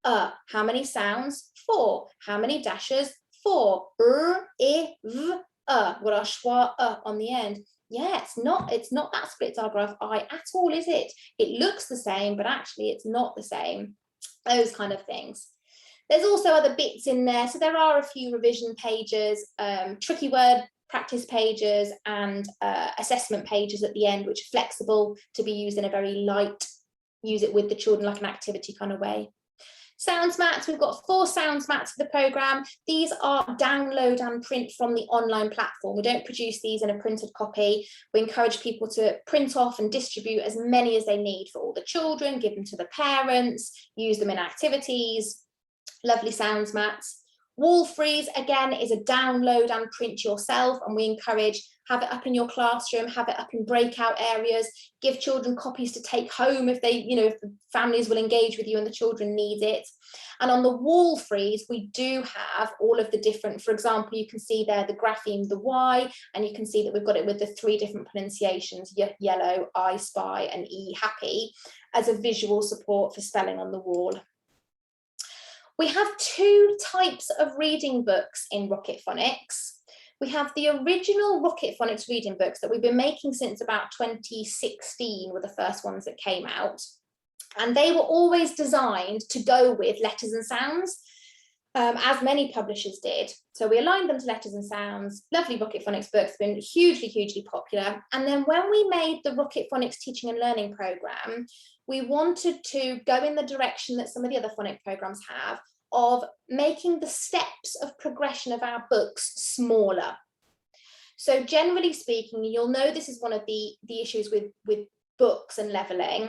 How many sounds? 4. How many dashes? 4. What are schwa on the end? Yeah, it's not that split digraph I at all, is it? It looks the same, but actually it's not the same. Those kind of things. There's also other bits in there. So there are a few revision pages, tricky word practice pages, and assessment pages at the end, which are flexible to be used in a very light, use it with the children like an activity kind of way. Sounds mats, we've got 4 sounds mats for the programme. These are download and print from the online platform. We don't produce these in a printed copy. We encourage people to print off and distribute as many as they need for all the children, give them to the parents, use them in activities. Lovely sounds mats. Wall freeze, again, is a download and print yourself, and we encourage, have it up in your classroom, have it up in breakout areas, give children copies to take home if they, if the families will engage with you and the children need it. And on the wall freeze, we do have all of the different, for example, you can see there the grapheme, the Y, and you can see that we've got it with the 3 different pronunciations, yellow, I spy, and E happy, as a visual support for spelling on the wall. We have two types of reading books in Rocket Phonics. We have the original Rocket Phonics reading books that we've been making since about 2016 were the first ones that came out. And they were always designed to go with letters and sounds, as many publishers did. So we aligned them to letters and sounds. Lovely Rocket Phonics books, been hugely, hugely popular. And then when we made the Rocket Phonics Teaching and Learning Programme, we wanted to go in the direction that some of the other phonics programmes have, of making the steps of progression of our books smaller. So generally speaking, you'll know this is one of the issues with books and levelling.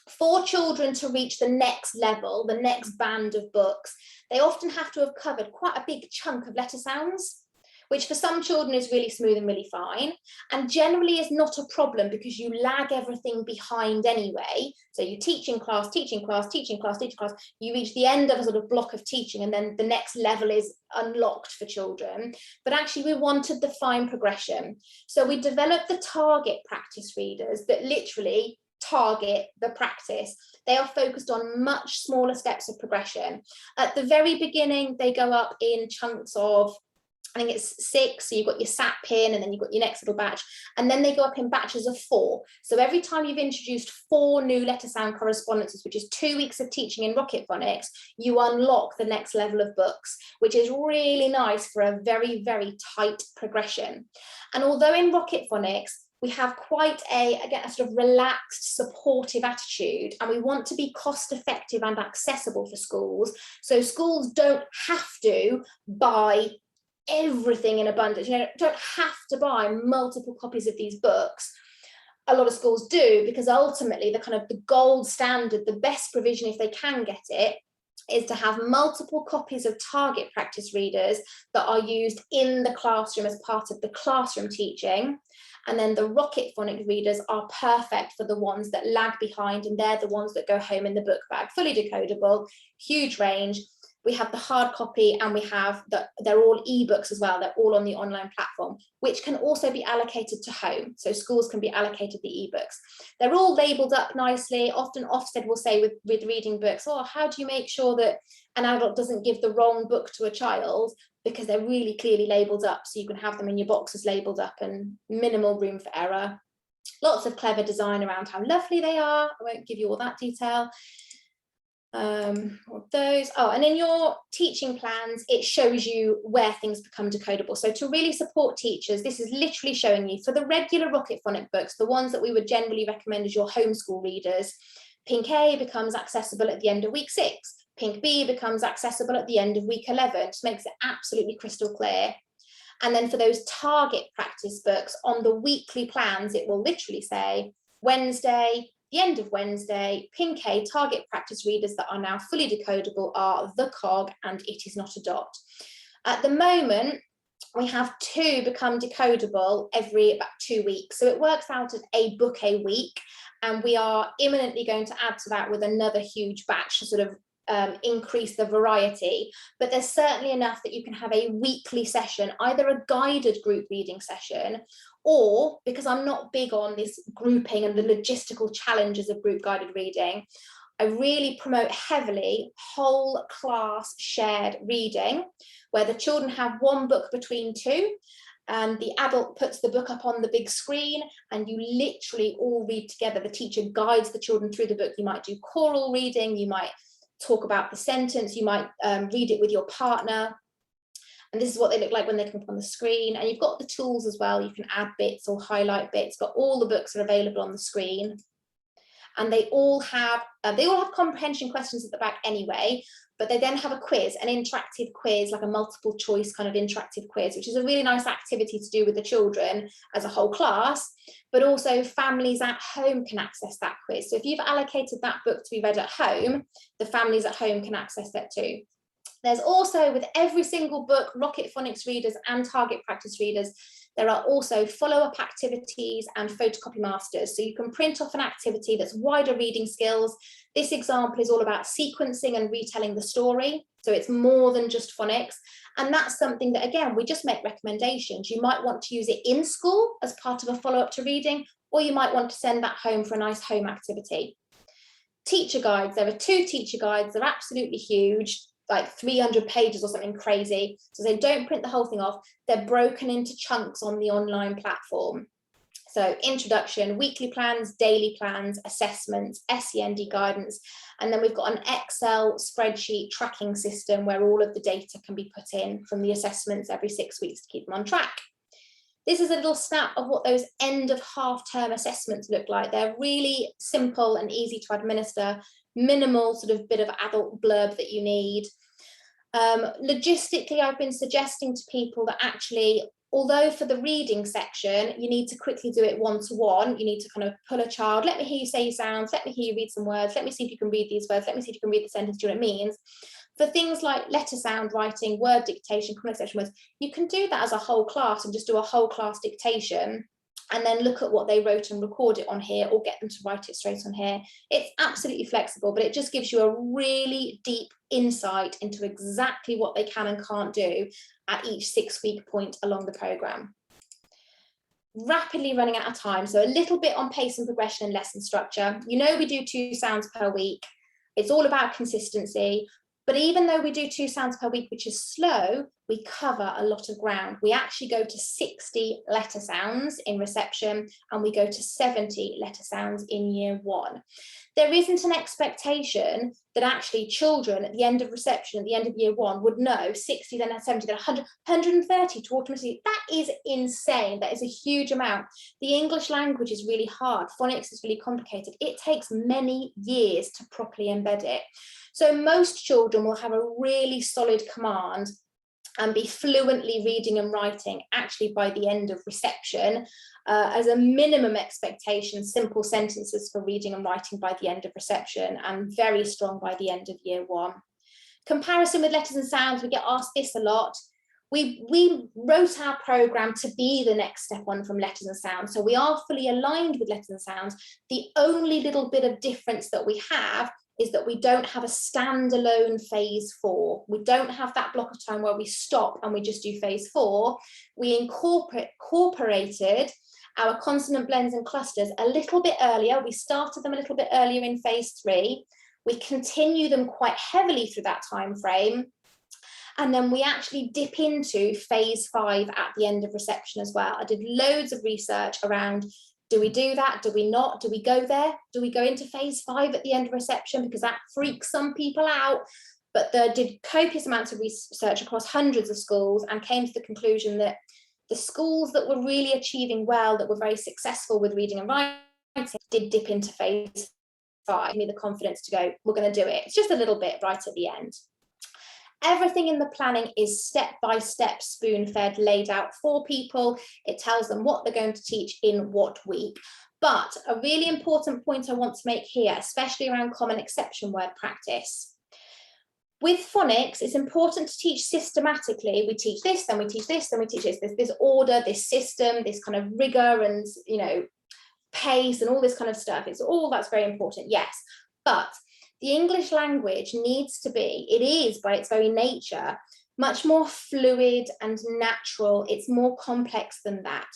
For children to reach the next level, the next band of books, they often have to have covered quite a big chunk of letter sounds, which for some children is really smooth and really fine, and generally is not a problem because you lag everything behind anyway. So you teach in class, teaching class, teaching class, teaching class, you reach the end of a sort of block of teaching, and then the next level is unlocked for children. But actually we wanted the fine progression. So we developed the target practice readers that literally target the practice. They are focused on much smaller steps of progression. At the very beginning, they go up in chunks of, I think it's 6, so you've got your SAT pin and then you've got your next little batch, and then they go up in batches of 4. So every time you've introduced 4 new letter sound correspondences, which is 2 weeks of teaching in Rocket Phonics, you unlock the next level of books, which is really nice for a very, very tight progression. And although in Rocket Phonics, we have quite a sort of relaxed, supportive attitude, and we want to be cost effective and accessible for schools. So schools don't have to buy everything in abundance, don't have to buy multiple copies of these books. A lot of schools do, because ultimately the gold standard, the best provision if they can get it, is to have multiple copies of target practice readers that are used in the classroom as part of the classroom teaching. And then the Rocket Phonics readers are perfect for the ones that lag behind, and they're the ones that go home in the book bag, fully decodable, huge range. We have the hard copy, and we have they're all EBooks as well. They're all on the online platform, which can also be allocated to home. So schools can be allocated the EBooks. They're all labelled up nicely. Often Ofsted will say with reading books, oh, how do you make sure that an adult doesn't give the wrong book to a child? Because they're really clearly labelled up, so you can have them in your boxes labelled up and minimal room for error. Lots of clever design around how lovely they are. I won't give you all that detail. And in your teaching plans, it shows you where things become decodable. So to really support teachers, this is literally showing you, for the regular Rocket Phonics books, the ones that we would generally recommend as your homeschool readers, Pink A becomes accessible at the end of week 6. Pink B becomes accessible at the end of week 11, just makes it absolutely crystal clear. And then for those target practice books, on the weekly plans, it will literally say Wednesday, the end of Wednesday, Pink A target practice readers that are now fully decodable are The Cog and It Is Not a Dot. At the moment, we have 2 become decodable every about 2 weeks. So it works out at a book a week, and we are imminently going to add to that with another huge batch to sort of increase the variety. But there's certainly enough that you can have a weekly session, either a guided group reading session, or, because I'm not big on this grouping and the logistical challenges of group guided reading, I really promote heavily whole class shared reading, where the children have 1 book between 2, and the adult puts the book up on the big screen, and you literally all read together. The teacher guides the children through the book. You might do choral reading, you might talk about the sentence, you might read it with your partner. And this is what they look like when they come up on the screen. And you've got the tools as well. You can add bits or highlight bits, but all the books are available on the screen. And they all have comprehension questions at the back anyway, but they then have a quiz, an interactive quiz, like a multiple choice kind of interactive quiz, which is a really nice activity to do with the children as a whole class, but also families at home can access that quiz. So if you've allocated that book to be read at home, the families at home can access that too. There's also, with every single book, Rocket Phonics readers and target practice readers, there are also follow-up activities and photocopy masters. So you can print off an activity that's wider reading skills. This example is all about sequencing and retelling the story. So it's more than just phonics. And that's something that, again, we just make recommendations. You might want to use it in school as part of a follow-up to reading, or you might want to send that home for a nice home activity. Teacher guides, there are 2 teacher guides. They're absolutely huge. like 300 pages or something crazy. So they don't print the whole thing off. They're broken into chunks on the online platform. So introduction, weekly plans, daily plans, assessments, SEND guidance, and then we've got an Excel spreadsheet tracking system where all of the data can be put in from the assessments every 6 weeks to keep them on track. This is a little snap of what those end of half-term assessments look like. They're really simple and easy to administer, minimal sort of bit of adult blurb that you need. Logistically, I've been suggesting to people that actually, although for the reading section, you need to quickly do it one-to-one, you need to kind of pull a child, let me hear you say your sounds, let me hear you read some words, let me see if you can read these words, let me see if you can read the sentence, do you know what it means? For things like letter sound writing, word dictation, common exception words, you can do that as a whole class and just do a whole class dictation and then look at what they wrote and record it on here, or get them to write it straight on here. It's absolutely flexible, but it just gives you a really deep insight into exactly what they can and can't do at each 6-week point along the programme. Rapidly running out of time, so a little bit on pace and progression and lesson structure. You know we do 2 sounds per week. It's all about consistency. But even though we do 2 sounds per week, which is slow, we cover a lot of ground. We actually go to 60 letter sounds in reception, and we go to 70 letter sounds in year 1. There isn't an expectation that actually children at the end of reception, at the end of year 1, would know 60, then 70, then 100, 130 to automatically. That is insane. That is a huge amount. The English language is really hard. Phonics is really complicated. It takes many years to properly embed it. So most children will have a really solid command and be fluently reading and writing actually by the end of reception. As a minimum expectation, simple sentences for reading and writing by the end of reception, and very strong by the end of year 1. Comparison with letters and sounds, we get asked this a lot. We wrote our programme to be the next step on from letters and sounds, so we are fully aligned with letters and sounds. The only little bit of difference that we have is that we don't have a standalone phase 4. We don't have that block of time where we stop and we just do phase 4. We incorporated our consonant blends and clusters a little bit earlier. We started them a little bit earlier in phase 3. We continue them quite heavily through that time frame. And then we actually dip into phase 5 at the end of reception as well. I did loads of research around, do we do that? Do we not? Do we go there? Do we go into phase 5 at the end of reception? Because that freaks some people out. But they did copious amounts of research across hundreds of schools and came to the conclusion that the schools that were really achieving well, that were very successful with reading and writing, did dip into phase 5. Give me the confidence to go, we're going to do it. It's just a little bit right at the end. Everything in the planning is step-by-step, spoon-fed, laid out for people. It tells them what they're going to teach in what week. But a really important point I want to make here, especially around common exception word practice. With phonics, it's important to teach systematically. We teach this, then we teach this, then we teach this. There's this order, this system, this kind of rigor and, you know, pace and all this kind of stuff. It's all that's very important, yes. But the English language needs to be, it is by its very nature, much more fluid and natural. It's more complex than that.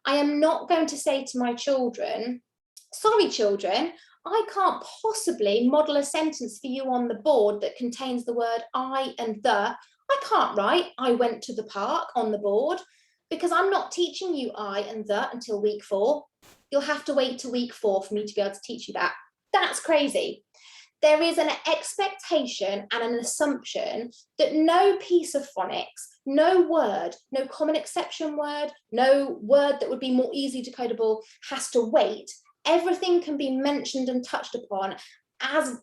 I am not going to say to my children, sorry children, I can't possibly model a sentence for you on the board that contains the word I and the. I can't write I went to the park on the board, because I'm not teaching you I and the until week 4. You'll have to wait to week 4 for me to be able to teach you that. That's crazy. There is an expectation and an assumption that no piece of phonics, no word, no common exception word, no word that would be more easily decodable has to wait. Everything can be mentioned and touched upon as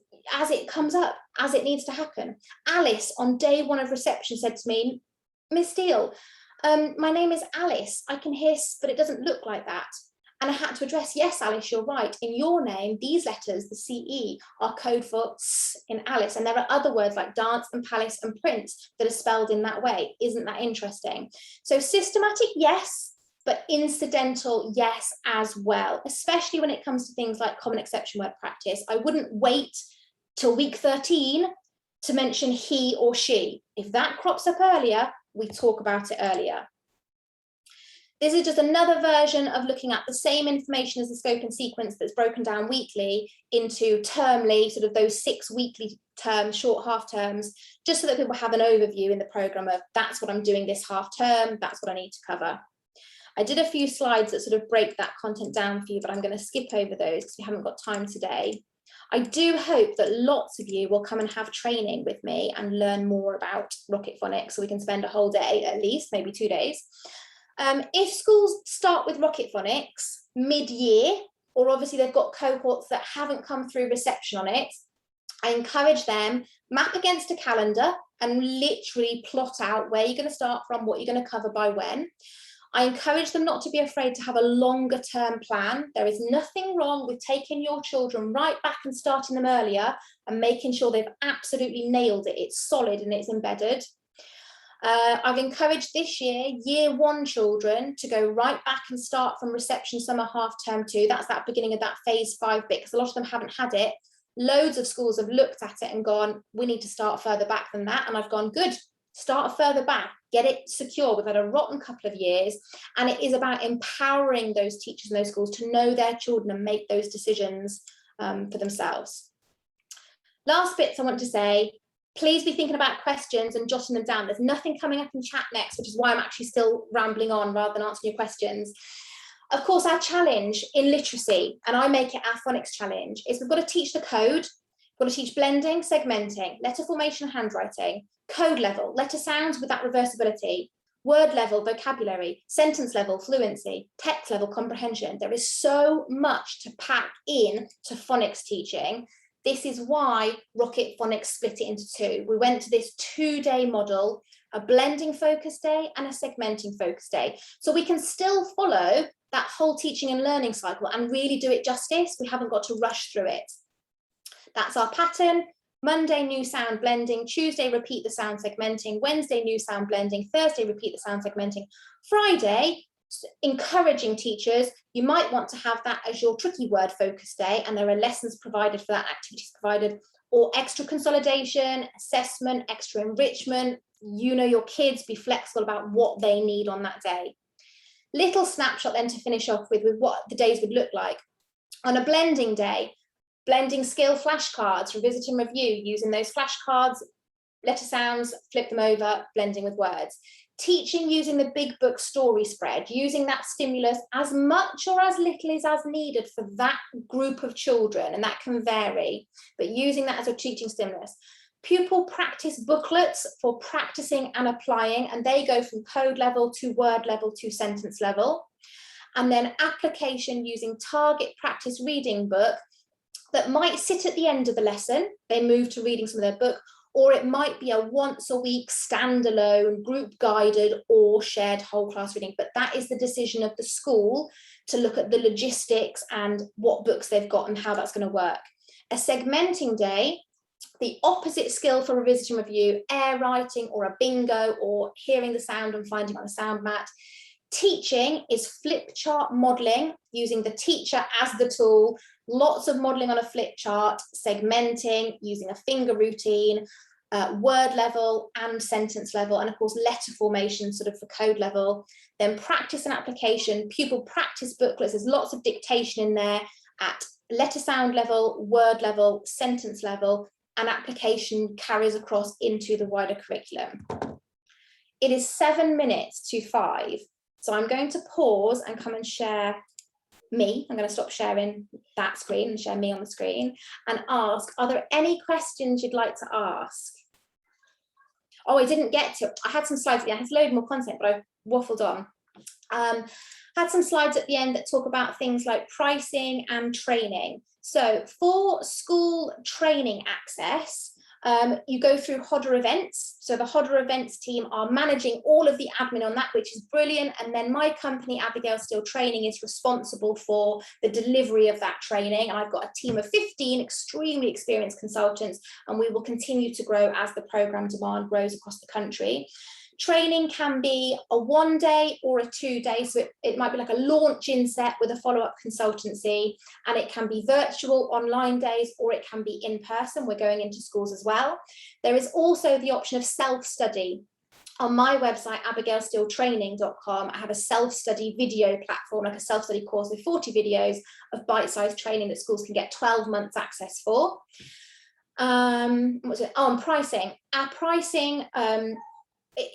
it comes up, as it needs to happen. Alice on day 1 of reception said to me, Miss Steel, my name is Alice. I can hear, but it doesn't look like that. And I had to address, yes, Alice, you're right. In your name, these letters, the CE, are code for S in Alice. And there are other words like dance and palace and prince that are spelled in that way. Isn't that interesting? So systematic, yes, but incidental, yes, as well, especially when it comes to things like common exception word practice. I wouldn't wait till week 13 to mention he or she. If that crops up earlier, we talk about it earlier. This is just another version of looking at the same information as the scope and sequence that's broken down weekly into termly, sort of those 6 weekly terms, short half terms, just so that people have an overview in the programme of that's what I'm doing this half term, that's what I need to cover. I did a few slides that sort of break that content down for you, but I'm going to skip over those because we haven't got time today. I do hope that lots of you will come and have training with me and learn more about Rocket Phonics, so we can spend a whole day at least, maybe 2 days. If schools start with Rocket Phonics mid-year, or obviously they've got cohorts that haven't come through reception on it, I encourage them, map against a calendar and literally plot out where you're going to start from, what you're going to cover by when. I encourage them not to be afraid to have a longer term plan. There is nothing wrong with taking your children right back and starting them earlier and making sure they've absolutely nailed it. It's solid and it's embedded. I've encouraged this year, year 1 children to go right back and start from reception summer half term 2. That's that beginning of that phase 5 bit, because a lot of them haven't had it. Loads of schools have looked at it and gone, we need to start further back than that. And I've gone, good, start further back, get it secure. We've had a rotten couple of years, and it is about empowering those teachers and those schools to know their children and make those decisions for themselves. Last bits I want to say, please be thinking about questions and jotting them down. There's nothing coming up in chat next, which is why I'm actually still rambling on rather than answering your questions. Of course, our challenge in literacy, and I make it our phonics challenge, is we've got to teach the code. We've got to teach blending, segmenting, letter formation, handwriting, code level, letter sounds with that reversibility, word level, vocabulary, sentence level, fluency, text level, comprehension. There is so much to pack in to phonics teaching. This is why Rocket Phonics split it into 2. We went to this 2-day model, a blending focus day and a segmenting focus day. So we can still follow that whole teaching and learning cycle and really do it justice. We haven't got to rush through it. That's our pattern. Monday, new sound blending. Tuesday, repeat the sound segmenting. Wednesday, new sound blending. Thursday, repeat the sound segmenting. Friday, encouraging teachers, you might want to have that as your tricky word focus day, and there are lessons provided for that, activities provided, or extra consolidation, assessment, extra enrichment. You know your kids, be flexible about what they need on that day. Little snapshot then to finish off with what the days would look like. On a blending day, blending skill flashcards, revisit and review, using those flashcards, letter sounds, flip them over, blending with words. Teaching using the big book story spread, using that stimulus as much or as little as needed for that group of children, and that can vary, but using that as a teaching stimulus. Pupil practice booklets for practicing and applying, and they go from code level to word level to sentence level. And then application using target practice reading book that might sit at the end of the lesson, they move to reading some of their book, or it might be a once a week standalone, group guided or shared whole class reading. But that is the decision of the school to look at the logistics and what books they've got and how that's going to work. A segmenting day, the opposite skill for revisit and review, air writing or a bingo or hearing the sound and finding on a sound mat. Teaching is flip chart modelling, using the teacher as the tool, lots of modelling on a flip chart, segmenting, using a finger routine, word level and sentence level, and of course letter formation sort of for code level. Then practice and application, pupil practice booklets, there's lots of dictation in there at letter sound level, word level, sentence level, and application carries across into the wider curriculum. It is 7 minutes to 5. So I'm going to pause and come and share me. I'm going to stop sharing that screen and share me on the screen and ask, are there any questions you'd like to ask? Oh, I didn't get to, I had some slides, I had a load more content, but I waffled on. Had some slides at the end that talk about things like pricing and training. So for school training access, you go through Hodder events. So the Hodder events team are managing all of the admin on that, which is brilliant. And then my company, Abigail Steel Training, is responsible for the delivery of that training. And I've got a team of 15 extremely experienced consultants, and we will continue to grow as the program demand grows across the country. Training can be a 1 day or a 2 day, so it might be like a launch inset with a follow-up consultancy, and it can be virtual online days or it can be in person. We're going into schools as well. There is also the option of self-study. On my website, abigailsteeltraining.com, I have a self-study video platform, like a self-study course with 40 videos of bite-sized training that schools can get 12 months access for. What's it? Oh, and pricing. Our pricing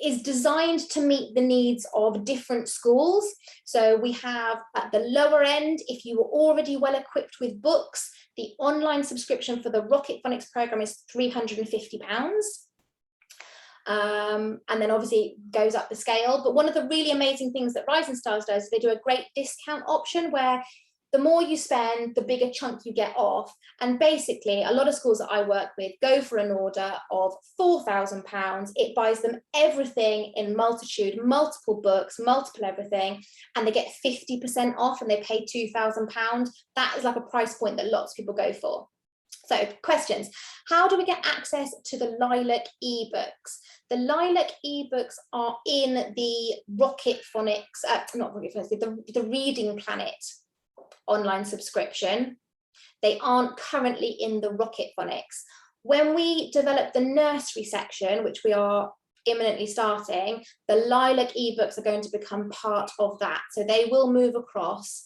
is designed to meet the needs of different schools. So we have at the lower end, if you were already well equipped with books, the online subscription for the Rocket Phonics program is £350. And then obviously it goes up the scale. But one of the really amazing things that Rising Stars does is they do a great discount option where the more you spend, the bigger chunk you get off. And basically, a lot of schools that I work with go for an order of £4,000. It buys them everything in multitude, multiple books, multiple everything, and they get 50% off and they pay £2,000. That is like a price point that lots of people go for. So questions, how do we get access to the Lilac eBooks? The Lilac eBooks are in the Rocket Phonics, not Rocket Phonics, the Reading Planet online subscription. They aren't currently in the Rocket Phonics. When we develop the nursery section, which we are imminently starting, the Lilac eBooks are going to become part of that. So they will move across.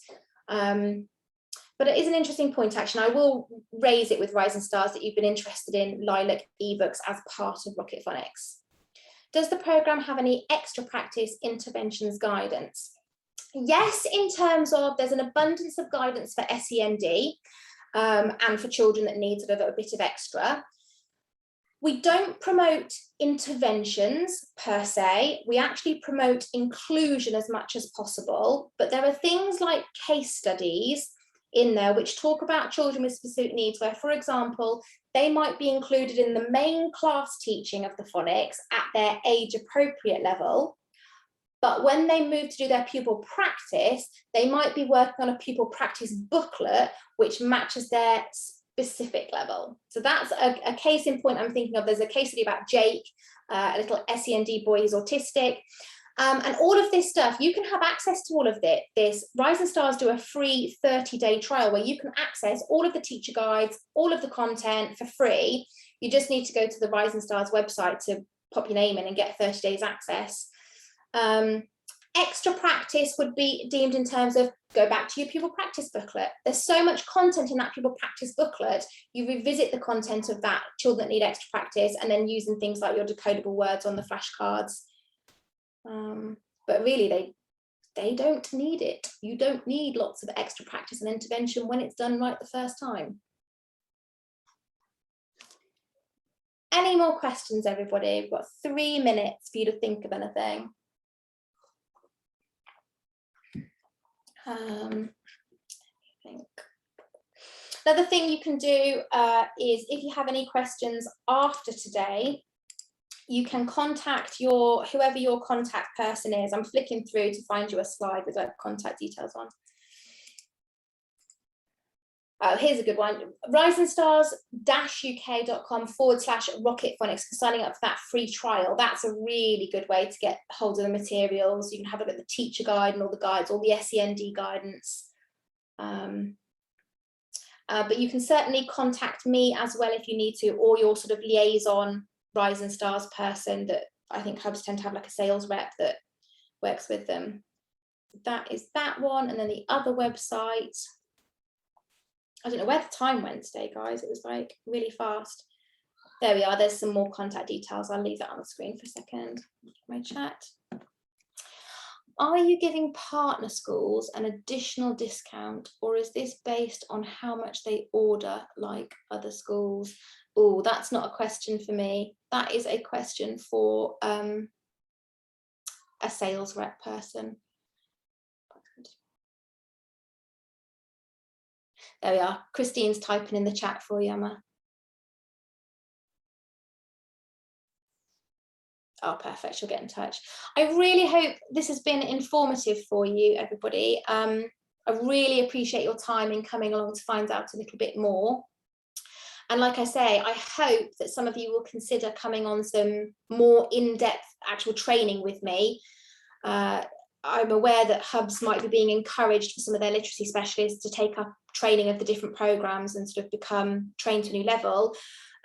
But it is an interesting point, actually. I will raise it with Rising Stars that you've been interested in Lilac eBooks as part of Rocket Phonics. Does the programme have any extra practice, interventions, guidance? Yes, in terms of there's an abundance of guidance for SEND and for children that need sort of a bit of extra. We don't promote interventions per se, we actually promote inclusion as much as possible, but there are things like case studies in there which talk about children with specific needs where, for example, they might be included in the main class teaching of the phonics at their age appropriate level. But when they move to do their pupil practice, they might be working on a pupil practice booklet, which matches their specific level. So that's a case in point I'm thinking of. There's a case study about Jake, a little SEND boy who's autistic. And all of this stuff, you can have access to all of this. Rising Stars do a free 30-day trial where you can access all of the teacher guides, all of the content for free. You just need to go to the Rising Stars website to pop your name in and get 30 days access. Extra practice would be deemed in terms of go back to your pupil practice booklet. There's so much content in that pupil practice booklet. You revisit the content of that, children that need extra practice, and then using things like your decodable words on the flashcards. But really, they don't need it. You don't need lots of extra practice and intervention when it's done right the first time. Any more questions, everybody? We've got 3 minutes for you to think of anything. I think another thing you can do is if you have any questions after today, you can contact whoever your contact person is. I'm flicking through to find you a slide with contact details on. Oh, here's a good one. risingstars-uk.com/Rocket Phonics for signing up for that free trial. That's a really good way to get hold of the materials. You can have a look at the teacher guide and all the guides, all the SEND guidance. But you can certainly contact me as well if you need to, or your sort of liaison Rising Stars person that I think hubs tend to have like a sales rep that works with them. That is that one. And then the other website, I don't know where the time went today, guys. It was like really fast. There we are. There's some more contact details. I'll leave that on the screen for a second. My chat. Are you giving partner schools an additional discount, or is this based on how much they order like other schools? Oh, that's not a question for me. That is a question for a sales rep person. There we are. Christine's typing in the chat for you, Emma. Oh, perfect. She'll get in touch. I really hope this has been informative for you, everybody. I really appreciate your time in coming along to find out a little bit more. And like I say, I hope that some of you will consider coming on some more in-depth actual training with me. I'm aware that hubs might be being encouraged for some of their literacy specialists to take up training of the different programs and sort of become trained to a new level.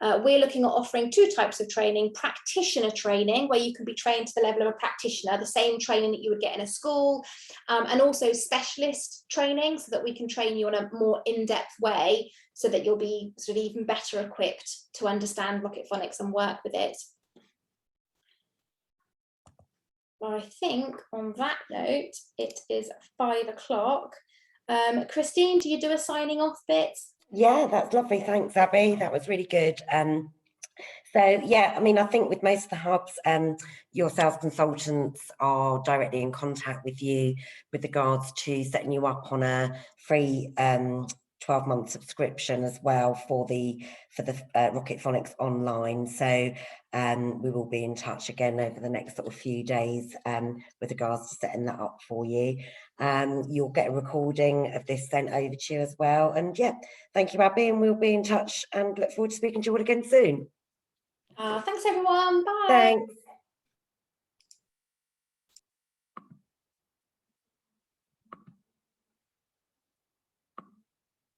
We're looking at offering 2 types of training: practitioner training, where you can be trained to the level of a practitioner, the same training that you would get in a school, and also specialist training, so that we can train you in a more in-depth way, so that you'll be sort of even better equipped to understand Rocket Phonics and work with it. Well, I think on that note, it is 5 o'clock. Christine, do you do a signing off bit? Yeah, that's lovely. Thanks, Abby. That was really good. So yeah, I mean, I think with most of the hubs, your sales consultants are directly in contact with you with regards to setting you up on a free 12-month subscription as well for the Rocket Phonics online. So we will be in touch again over the next sort of few days with regards to setting that up for you. You'll get a recording of this sent over to you as well. And yeah, thank you, Abby, and we'll be in touch and look forward to speaking to you all again soon. Thanks everyone. Bye. Thanks.